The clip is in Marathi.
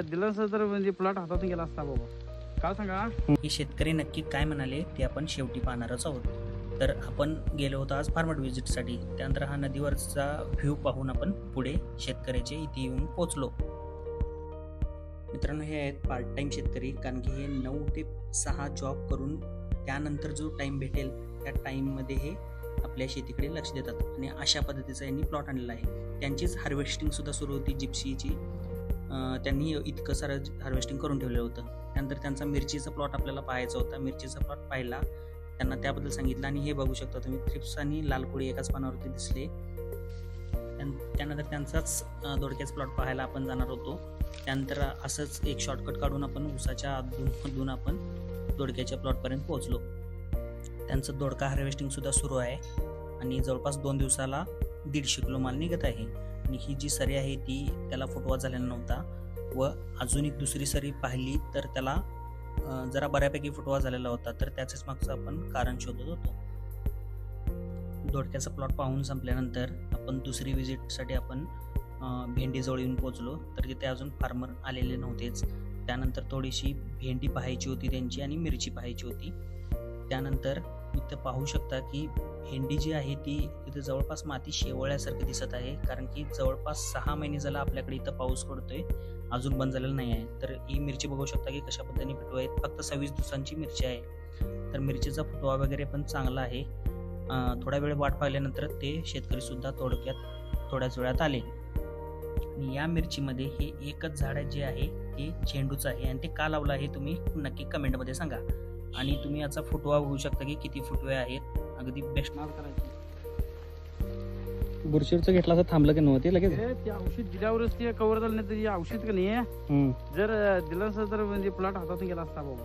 दिलं असतं तर म्हणजे प्लॉट हातातून गेला असता बाबा. काय सांगा. हे शेतकरी नक्की काय म्हणाले ते आपण शेवटी पाहणारच आहोत. तर आपण गेलो होतो आज फार्मर व्हिजिटसाठी. त्यानंतर हा नदीवरचा व्ह्यू पाहून आपण पुढे शेतकऱ्याचे इथे येऊन पोचलो. मित्रांनो, हे आहेत पार्ट टाइम शेतकरी, कारण की हे 9 ते 6 जॉब करून त्यानंतर जो टाइम भेटेल त्या टाईममध्ये हे आपल्या शेतीकडे लक्ष देतात आणि अशा पद्धतीचा यांनी प्लॉट आणलेला आहे. त्यांचीच हार्वेस्टिंग सुद्धा सुरू होती जिप्सीची. त्यांनी इतकं सारं हार्वेस्टिंग करून ठेवलेलं होतं. त्यानंतर त्यांचा मिरचीचा प्लॉट आपल्याला पाहायचा होता. मिरचीचा प्लॉट पाहिला, त्यांना त्याबद्दल सांगितलं आणि हे बघू शकता तुम्ही, थ्रिप्स आणि लाल कोळी एकाच पानावरती दिसले. त्यानंतर त्यांचाच दोडक्याचा प्लॉट पाहायला आपण जाणार होतो. त्यानंतर असंच एक शॉर्टकट काढून आपण उसाच्या मधून आपण दोडक्याच्या प्लॉटपर्यंत पोहोचलो. त्यांचं दोडका हार्वेस्टिंग सुद्धा सुरू आहे आणि जवळपास 2 दिवसाला 150 किलो माल निघत आहे. आणि ही जी सरी आहे ती त्याला फुटवा झालेला नव्हता व अजून एक दुसरी सरी पाहिली तर त्याला जरा बऱ्यापैकी फुटवा झालेला होता. तर त्याचंच मागचं आपण कारण शोधत होतो. दोडक्याचा प्लॉट पाहून संपल्यानंतर आपण दुसरी व्हिजिटसाठी आपण भेंडीजवळ येऊन पोहोचलो. तर तिथे अजून फार्मर आलेले नव्हतेच. त्यानंतर थोडीशी भेंडी पाहायची होती त्यांची आणि मिरची पाहायची होती. त्यानंतर इथं पाहू शकता की भेंडी जी आहे ती तिथे जवळपास माती शेवळ्यासारखी दिसत आहे, कारण की जवळपास 6 महिने झाला आपल्याकडे इथं पाऊस पडतोय, अजून बंद झालेला नाही आहे. तर ही मिरची बघू शकता की कशा पद्धतीने फुटवा आहेत. फक्त 26 दिवसांची मिरची आहे. तर मिरचीचा फुटवा वगैरे पण चांगला आहे. थोडा वेळ वाट पाहिल्यानंतर ते शेतकरी सुद्धा थोड्याच वेळात आले. आणि या मिरचीमध्ये हे एकच झाड जे आहे ते झेंडूचं आहे आणि ते का लावलं आहे तुम्ही नक्की कमेंटमध्ये सांगा. आणि तुम्ही याचा फुटवा बघू शकता की किती फुटवे आहेत. अगदी बेस्ट नाद करायची. बुरशीचं घेतला असं थांबलं की नव्हते लगेच. ते औषध दिल्यावरच ते कव्हर झालं नाही. तर औषध का नाही जर दिलं असतं तर म्हणजे प्लॉट हातातून गेला असता बाबा.